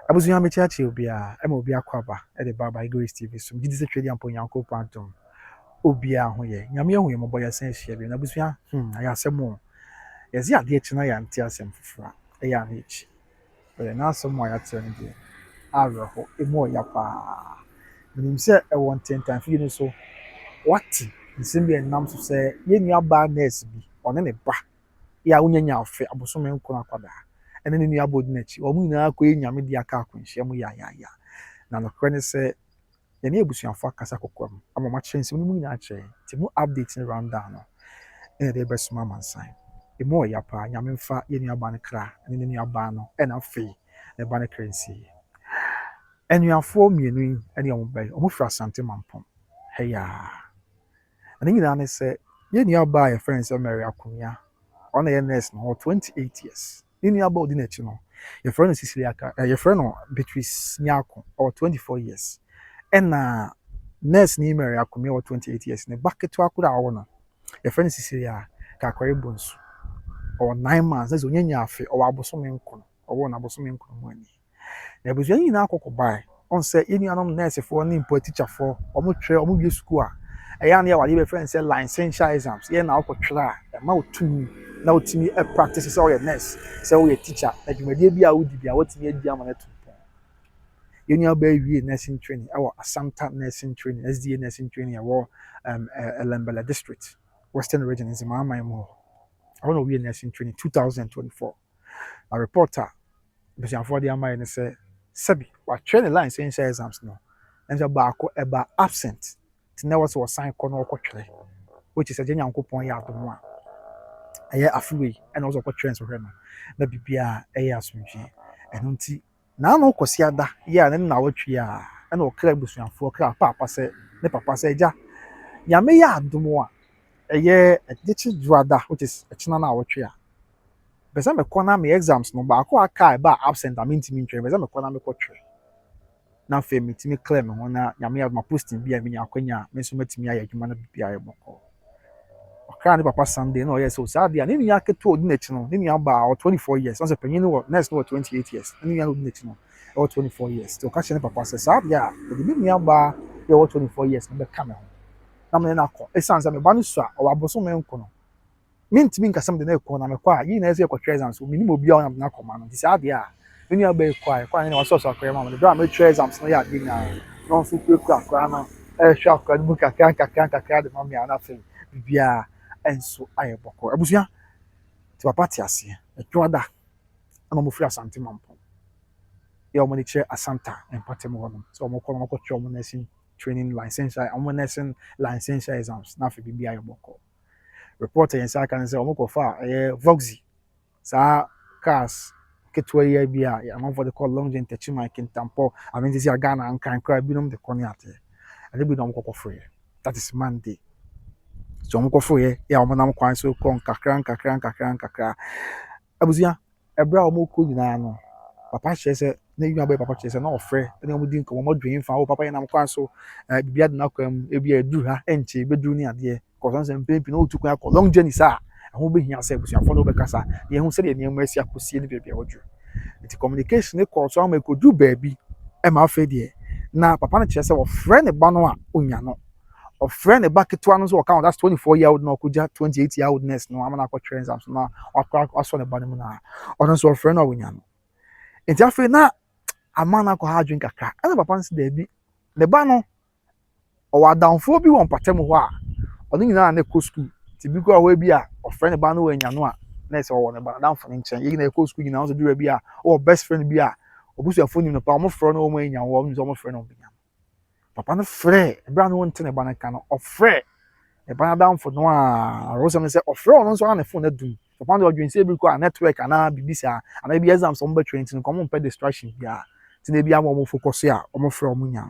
Abusua me chachi obia e ma obia kwaba e de baba Grace TV so gidi se twedi ampo yanko pantom obia ho ye nyame ho ye mobo ya san hia bi na abusua aya asemo ye zi ade chi na ya nti asem fufura e ya na echi e na asemo ya tere ndi awerho emu ya pa nim se e won tentan fi ni so wati nsem bi enam so se ye nua ba nurse bi one ne ba ya unyanya afe abosome nko akwada ene ne nua bodi na chi omu nyina akọ enyame di aka akonhia mu ya na no kwane se ye ne ebusuafo akasa kokwam ama ma kyerɛ nsɛm no mu nyinaa kyerɛ ti mu update ne rundown no ɛna de bɛsoma amansan emu ɔya paa nyame mfa yɛ nuaba no kra ne ne nuaba no ɛna afei ne ba no kra nsi ɛnuafoɔ mmienu yi ɛne ɔmo bɛyɛ ɔmo fira asante mampɔn hɛya na ne nyinaa ne sɛ yɛ nuaba a yɛfrɛ no sɛ Mary Akomia ɔna yɛ nurse no 28 years ne nuaba odi n'akyi no yɛfrɛ no Sisili Aka yɛfrɛ no Beatrice Nyako 24 years ɛna nurse ni Mary Akomia 28 years ne ba ketewa koro a ɔwɔ no yɛfrɛ no Sisili a kakware bonsu ɔwɔ 9 months ɛsɛ onyanya afe ɔwɔ abosome nkono ɔwɔ na abosome nkono mu ani na abusua nyinaa akɔkɔ bae ɔn sɛ yɛnuanom nursefoɔ ne mpo teacherfoɔ ɔmo twerɛ ɔmo wie school a ɛyɛ ne yɛwade bɛfrɛ no sɛ licentiate exams yɛ na akɔtwerɛ a ɛma wotumi na wotumi practice sɛ ɔyɛ nurse sɛ ɔyɛ teacher na dwumadie bi a wodi bi a wotumi adi ama no to pɔn yɛnua ba wie nursing training ɛwɔ Asanta nursing training SDA nursing training ɛwɔ Elembele district Western region in Zimbabwe mu I want to be nursing training 2024 a reporter besiafo de ama ne sɛ sebi wa training line say exams no and so baako eba absent ti na was sign kɔ no ɔkɔtwere which is a Nyankopɔn yɛ adom a ɛyɛ afiwe ɛna also ɔkɔtwere nso hwɛ no na bibia ɛyɛ asomdwe ɛno nti na no kɔsi ada yɛ ne na wɔtwe a ɛna ɔkra busuafo ɔkra papa sɛ ne papa sɛ agya nyame yɛ adom a ɛyɛ ɛdekye dwada which is ɛkyena na wɔtwe a bɛsɛ mekɔ na me exams no baako aka ba absent a mentimi ntwere bɛsɛ mekɔ na mekɔtwere na afei metimi clear me ho na nyame yɛ ma posting bi a menya akwanya me nso matimi ayɛ adwuma na bibia ayɛ bɔkɔ ɔkra ne papa Sunday na ɔyɛ so saa de a ne nua ketewa odi n'akyi no ne nua ba 24 years ɔsɛ panyin no wɔ nurse no wɔ 28 years ne nua no odi n'akyi no ɛwɔ 24 years to ɔka kyerɛ ne papa sɛ saa de a ɛde me nua ba yɛ wɔ 24 years no bɛka me ho na me na akɔ ɛsan sɛ me ba no so a ɔwɔ abosome nko no mentimi nkasam de na ɛkɔ na mekɔ a yi na ɛsɛ ɛkɔtwere exams minimum obi a ɔnam na kɔma no nti saa de a me nua ba ɛkɔ a ne wasɔsɔ akɔyɛ ma me de bra me twerɛ exams no yɛ ade na no nso kura akɔra no ɛhwɛ akɔra no mu kakra de ma me ana afei bibia enso ayɛ bɔkɔ abusua ti papa te aseɛ ɛtwada ana mo firi asante mampɔn yɛ ɔmo ne kyerɛ Asanta mpatem hɔ no so ɔmo kɔ no kɔ twɛ ɔmo nursing training license ɔmo nursing license exams na afei bibia ayɛ bɔkɔ reporter yɛn sa aka ne sɛ ɔmo kɔfa ɛyɛ Voxy saa cars ketewa yi bi a amanfo de call long jump tachi my kintampo amenti si aga na nkan kra binom de kɔ ne ate ade bi na ɔmo kɔkɔ frɛ that is Monday so ɔmo kɔfo yɛ ya ɔmo nam kwan so kɔ nkakra abusua ɛbra ɔmo kɔ nyinaa no papa kyerɛ sɛ na yi abɛ papa kyerɛ sɛ na ɔfrɛ na ɔmo di nkɔmɔ ɔmo dwen fa o papa yɛ nam kwan so bibia de na kwam ebi edu ha ɛnkyɛ beduru ne adeɛ kɔsɔn sɛ mpempi na otu kwan akɔ long journey saa ɛho behia sɛ abusuafo no bɛkasa yɛn ho sɛ deɛ nneɛma asi akɔsie ne baabi a wɔdwo nti communication ne kɔ so ama ekodu baabi ɛma afɛ deɛ na papa no kyerɛ sɛ ɔfrɛ ne ba no a onya no ɔfrɛ ne ba ketewa no nso ɔka that's 24-year-old na ɔkɔgya 28-year-old nurse no amana akɔtwerɛ exams na wakɔ asɔ ne ba no mu na ɔno nso ɔfrɛ no a onya no nti afei na amana akɔ ha adwen kakra ɛna papa no sɛ daabi ne ba no ɔwɔ adamfoɔ bi wɔ mpatam hɔ a ɔno nyinaa na ɛkɔ school ti bi kɔ a hɔ bi a ɔfrɛ ne ba no wɔ anya no a na ɛsɛ ɔwɔ ne ba adamfo ne nkyɛn yɛn na ɛkɔ school nyinaa nso dura bi a ɔwɔ best friend bi a obusuafo nim no pa ɔmo frɛ no ɔmo anya wɔ ɔmo nso ɔmo frɛ no ɔmo anya papa no frɛ ebra no wɔnte ne ba no ka no ɔfrɛ ne ba adamfo no a ɔrɔsɛm ne sɛ ɔfrɛ ɔno nso ana ne phone na dum papa no ɔdwen sɛ bi kɔ a network ana bibisa ana bi exams ɔmo bɛtwerɛ nti no ɔmo mpɛ distraction bia ti na bi ama ɔmo focus a ɔmo frɛ ɔmo nya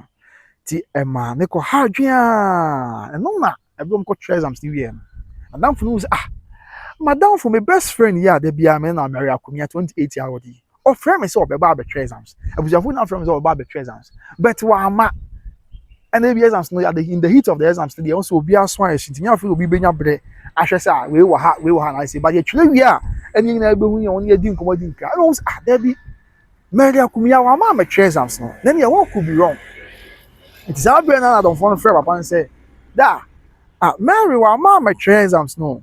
ti ɛma ne kɔ ha adwen a ɛno na ɛbi ɔmo kɔ twerɛ exams ni wie no adamfo no sɛ madam for my best friend ya de bia me na Mary Akomia 28-year-old yi ɔfrɛ me sɛ ɔbɛba abɛtwerɛ exams abusuafo na frɛ me sɛ ɔbɛba abɛtwerɛ exams but wa ama ɛna bi exams no in the heat of the exams dey also obi aso ayɛ shit nya afei obi benya brɛ ahwɛ sɛ we wɔ ha na say ba dey twere wie a ɛne nyina ɛbɛhu yɛ wɔn yɛ di nkɔmɔ di nka ɛna wɔn sɛ da bi Mary akumia wa ma me exams no then you what could be wrong it is our brain na don phone friend papa and say da Mary wa ma me exams no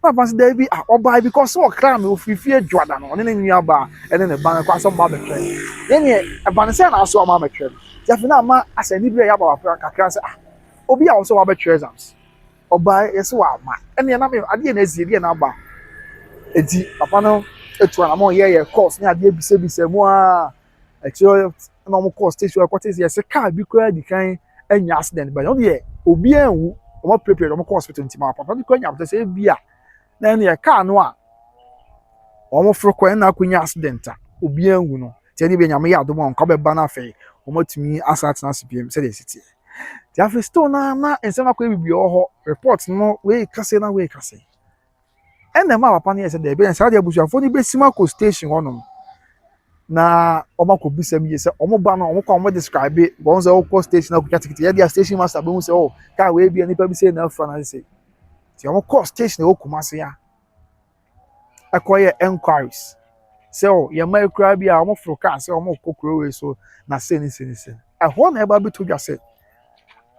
papa say there be oba because so cry me ofifie dwada no ne nua ba ene ne ban kwa so ba be train then e ban say na so ma me train just na ma asani bi ya ba wa kakra say obi a so wa be exams oba yes wa ma ene na me ade na ezie bi na ba enti papa no etu na mo ye course ni ade bisa mu actually na mo course station ko tese yes car bi ko di kan anya accident but no ye obi anwu mo prepare mo course hospital ntima papa bi ko anya but say bi a na ne car no a omo fro ko na akunya accident a obi anwu no tie ni be nyame ya do mo nka be ba na fe omo tumi asat na CPM say the city ti afi store na ensem akọ bibi ho report no we kase na we kase ene ma papa ne say there be say dey busuafo ni be simako station honom na ọmọ kò bí sẹ́mi yẹ sẹ́ ọmọ bá náà ọmọ kọ́ ọmọ describe bọ́n sẹ́ ọkọ̀ station náà kò kẹ́tìkìtì yẹ́ di a station master bẹ́ẹ̀ mu sẹ́ ọ káà wẹ́ẹ́ bí ẹni pẹ́ bí sẹ́ náà fún náà sẹ́ ti ọmọ kọ́ station náà ó kùmá sí ya ẹkọ yẹ enquiries sẹ́ ọ yẹ mọ ekura bí a ọmọ fúru káà sẹ́ ọmọ kọ́ kúrò wẹ̀ so na sẹ́ ni ẹ̀họ́ náà ẹ bá bí tó dwa sẹ́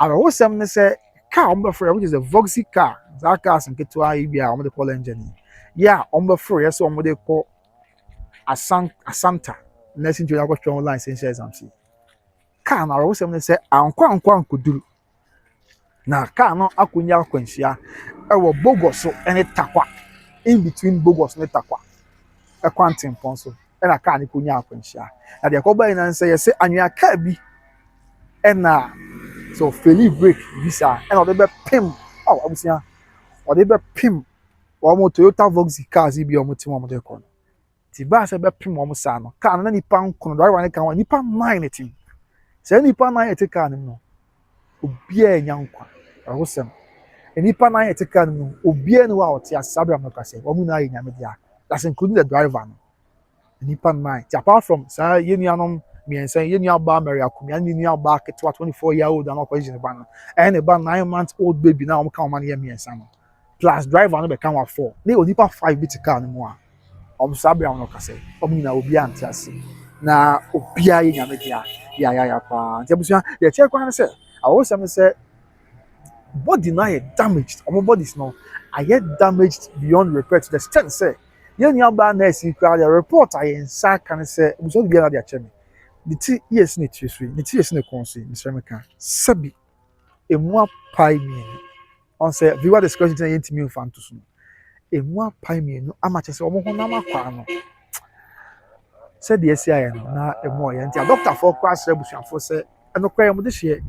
àbẹ̀wò sẹ́m ni sẹ́ káà ọmọ bẹ fúru yẹ which is a Voxy car zaa cars nketewa yìí bí a ọmọ de kọ́ engine yẹ a ọmọ bẹ fúru yẹ sẹ́ ọmọ de kọ́ Asanta nursing to go strong license exams car na ro sem say ankwa ankoduru na car no akonya akwanhia e wo Bogoso ene takwa in between Bogoso ne takwa e kwantin pon so e na car ne konya akwanhia na de ko bai na say yes anwa car bi e na so fairly break visa e na de be pim abusia o de be pim o mo Toyota Voxy cars bi o mo ti mo de ko ti ba se be pim o mo sa no car na nipa nkono driver ne kan wa nipa 9 ti se nipa 9 ti car no obi a nya nkwa ahosem nipa 9 ti car no obi a ni wa o ti asabra no ka se o mu na ye nya me dia that's including the driver no nipa 9 ti apart from sa ye nuanom miensa ye nua ba Mary akumia ni nua ba ketwa 24-year-old and operation ba no and ba 9-month-old baby na o ka o ma ne miensa no plus driver no be kan wa 4 ne o nipa 5 bi ti car no mu a obsabe am no kase omi na obi anti ase na obi aye nyame dia ya pa nti abusia ye tie kwan se awo sem se body na ye damaged omo bodies no aye damaged beyond repair to the extent say ye nua ba na esi kwa the report aye nsa kan se abusia bi na dia cheme the ti yes ne trisui the ti yes ne konsi Mr. Meka sabi emu apai mi on say viewer discussion na yentimi mfanto so emu apai mienu amache se omo honam akwa no se de esi aye no na emu oye ntia doctor for kwa sere busuafo se eno kwa ye mo de hye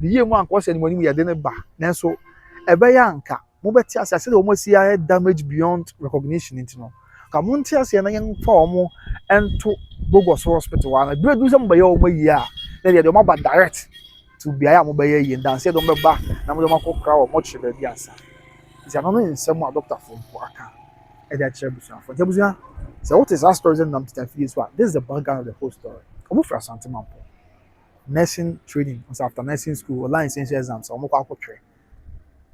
de ye mu anko se ni moni ye de ne ba nanso ebe ya nka mo beti ase se de omo si aye damage beyond recognition ntino ka mo ntia ase na yen fa omo ento Bogoso hospital wa na bi du se mo be ye omo yi a na de omo ba direct to bi aye mo be ye yi ndan se de omo be ba na mo de makokra omo chebe bi asa is another nsɛm a doctor for mpo aka ɛde akyerɛ busuafo nti abusua sɛ wote saa stories nam tita fie so a this is the background of the whole story ɔmo firi asante mampo nursing training nso after nursing school or licensure exams ɔmo kɔ akɔtwerɛ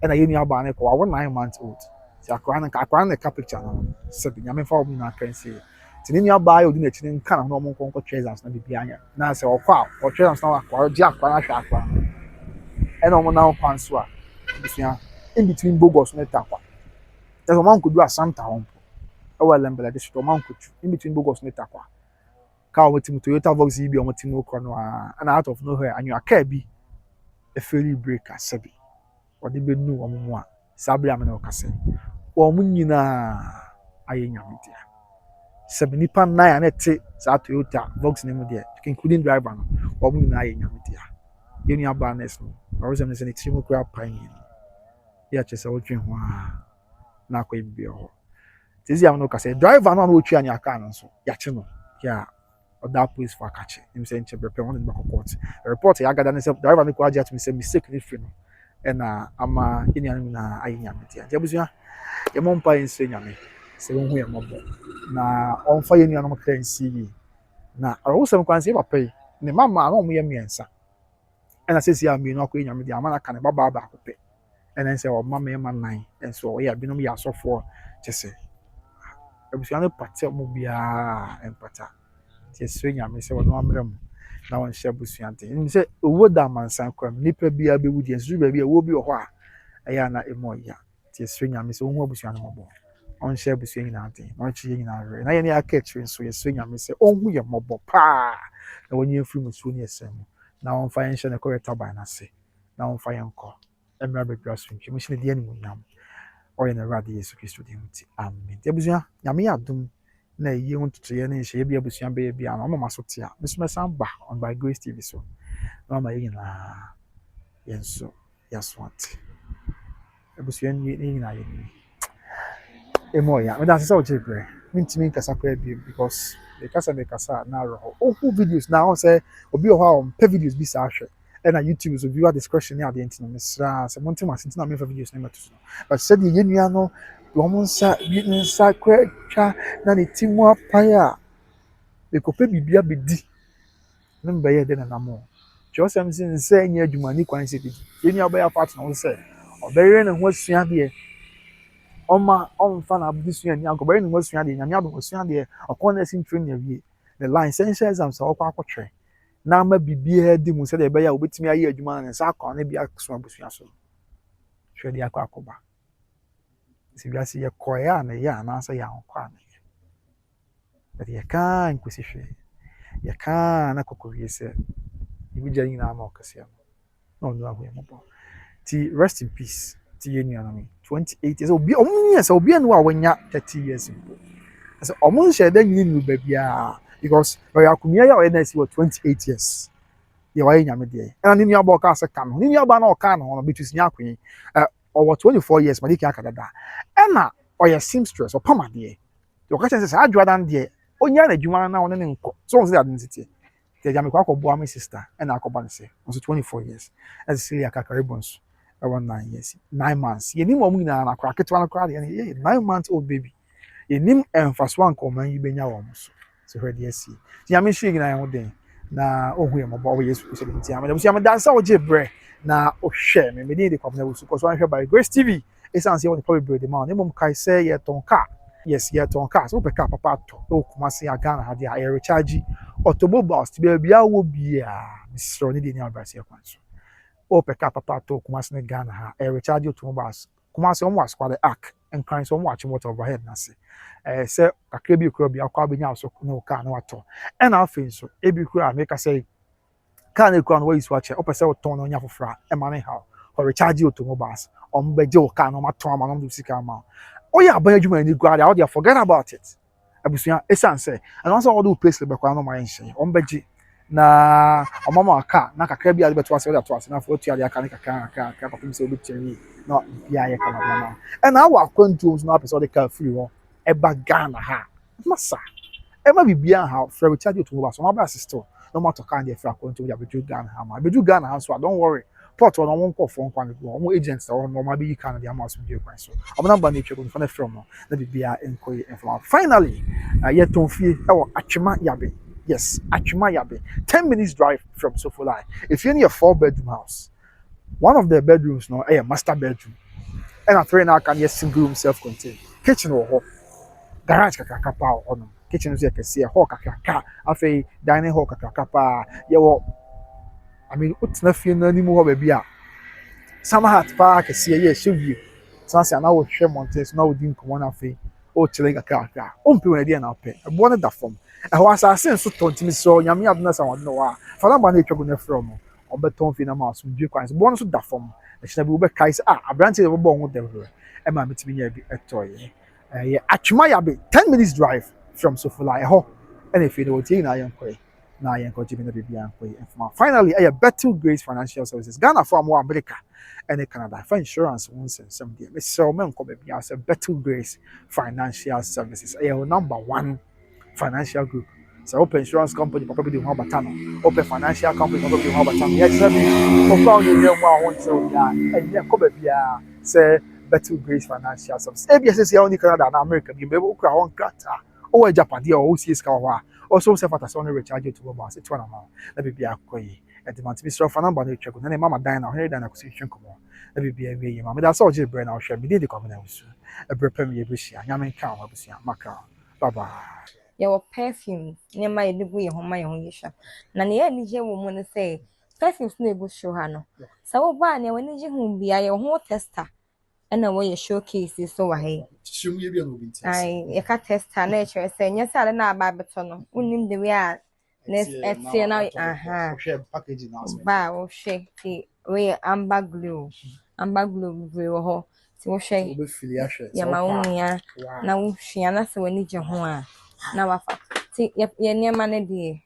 ɛna yɛn nua baa ne kɔ wawo 9-month-old ti akora ne ka picture no sɛbi nyame fa ɔmo nyinaa ka nsie ti ne nua baa yɛ odi n'akyi ne nka na ho na ɔmo nkɔ nkɔtwerɛ exams na bibi anya na sɛ ɔkɔ a ɔtwerɛ exams na wakɔ gye akora ahwɛ akora ɛna ɔmo nan kwan so a abusua in between Bogoso ne takwa there's a man could do a Santa home our lembele district man could in between Bogoso ne takwa car with Toyota Voxy bi o motim no kono and out of nowhere and you car bi a fairly breaker sabi or de be nu omo mu a sabi am na okase o mu nyina aye nyame dia sabi nipa 9 na te sa Toyota Voxy ne mu dia including driver no o mu nyina aye nyame dia yenu aba na so or some say ne timo kura pan ya chese wotwe ho na akwa bi ho tizi am no ka say driver no wotwe anya aka no so ya che no ya oda police for akache him say nche bepe won back court report ya gada ne say driver no ko agent me say mistake ni free no e na ama eni anu na ayinya metia je busia ye mo mpa ense nyame se won hu ye mobo na on fa ye ni anu kra nsi na awo sem kwan se papa yi ne mama na omo ye miensa e na sesi am mi no akwa nyame dia ama na ka ne baba ba akopɛ and then say oh mama e man 9 and so yeah binom ya so for just say ebusua no pate mo bia empata Yes, when you say, well, no, I'm now on share Busiante. And say, what that man san crime, nipper be a baby, and Zuba be a will be a while. I am not a more ya. Yes, when you say, oh, Busian mobile. On share Busian nothing, not cheating out. And I any catch you, so you swing and say, oh, we are mobile, pa. And when you feel soon, yes, now on fire and a correct turbine, I say, now on fire and call. And rabbit grass, you mentioned the enemy yam. Or in a radi Yesu Christo dimti. Amen. Tebuzia, nyame adom na yi ho totoye na nhye bia busua be bia na mama so tia. Mesoma samba on by Grace TV so. Na mama yi na yenso yaswat. Ebusua ni na yi. Emo ya, me da se o jebre. Mintimi nkasa kwa bi because the kasa na ro. Ohu videos na on say obi o ha on pe videos bi sa hwe. And at YouTube so viewer discretion near the internet mesra se monte ma sentina me fa videos na meto so but said the yenua no wo sa kwa twa na ne timu apaya e kope bibia bedi ne mbaye de na namo josem sin se nya adwuma ni kwan se bedi yenua ba ya part na wo se obere ne ho asua de oma omfa na abudi sua ni agobere ne ho asua de nyame ado asua de okon sin train na wie the line essential exams akwa akotwe na ama bibia di mu se de be ya obetimi aye adwuma na sa akọ na bia so abusua so hwe de akọ akoba si bia se ye koya na ya na sa ya nkwa na but ye kan kwesi hwe ye kan na kokowie se ibi jani na ama okase no no ahu mo ti rest in peace ti ye nua na me 28 years obi omunya se obi anu a wanya 30 years mpo so omun share da nyini nu ba bia because we akumia ya we na si 28 years ye wa nyame de na ni nua ba ka se ka no ni nua ba na o ka no betus nya akwen or 24 years ma diki akadada na oya seamstress or pama de yo ka chance say adwadan de onya na adwuma na won ne nko so on say identity te jame kwa ko boa my sister na akoba ne se on 24 years as Celia Kakaribons around 9 years 9 months ye ni mo mu na na kwa ketwa na kwa de 9 months old baby ye nim emfaso anko man yi benya wo so hwe de asi jame hwe gina yan ho den na ohu ye mo bo Yesu Kristo de ti ameda mo dansa o jebre na ohwe me dey come na wusu cause one hwe by Grace TV essence you probably build the man mum kai say ye tonka yes ye tonka so be ka papa to o kuma se aga na ha dey air recharge automobiles ti be bia wo bia misro ni dey ni abrase kwan so o pe ka papa to kuma se Ghana ha air recharge automobiles kuma se on was kwa the arc and kind so watch motor overhead na se say kakra bi kura bia kwa benya so no ka na wato and afin so e bi kura make say car na kura no we use watch o pe say o ton no nya fofra e ma ne ha or recharge automobiles on beje o car no ma ton ma no do sika ma o ya ban adwuma ni gwa dia o dia forget about it abusua esan say and also all do place be kwa no ma yen on beje na o mama car na kakra bi ade beto ase o da to ase na fo tu ade aka ne kakra papa mi say obi tiri no bia ye kama na and now our controls no episode the car free one e ba Ghana ha masa e ma bibia ha free recharge automobiles so ma ba assist no matter kind of fra control ya beju Ghana ha ma beju Ghana ha so don't worry port on one call for one go agents or normal be can the amount of kwan so I'm number na check on for from no na bibia enkoy inform finally yet ton fie e wo atwema yabe yes atwema yabe 10 minutes drive from Sofolai if you need a 4-bedroom house one of the bedrooms no a master bedroom and a 3 now can yes single room self-contained kitchen or hall garage kakaka pa on kitchen is like see a hall kakaka afi dining hall kakaka pa ye wo I mean utina fie na ni mu ho ba bia Summer Heart Park see ye show you sanse na wo hwe mountains na wo din komo na afi o chile kakaka o mpe wona dia na pe ebo na da fom e ho asase so tontimi so nyame adona sa wona wa fa na ba na etwa go na from obeton fi na ma so dwe kwan so bo no so da fom e china bi wo be kai se abrante de bo ho dem e ma metimi nya bi etoye ye atwema ya be 10 minutes drive from Sofolai ho and if you know what na yan koy na yan ko jibi na bibia koy informa finally a better grace financial services Ghana for more America and Canada for insurance once and some day so men ko bibia say better grace financial services number 1 financial group so open insurance company probably the one batano open financial company probably the one batano yes for found you know one so yeah and yeah ko bibia say better grace financial services ABS say only Canada and America be able to one crata or Japan there or CS ka wa also say for so recharge to about say 2 amount na be akoyi at the month be so for number no check na mama dan na here dan acquisition komo na be we mama that's all je brain na hwe me dey the come na wusu e brepam ye be hia nyame kan wa busia maka bye bye. Your perfume, near my degree, home my own yisha. Nania, Niger woman say, perfumes neighbor show her. So, why, when you be a whole tester, and away a showcase is so I. I can't test her nature, saying, yes, I don't know about Batono. Wouldn't the way I see now, aha, bow, shake tea, way amber glue, glue, so shake, Yamaonia, now she and us when need your home. Now, see, your near money, dear.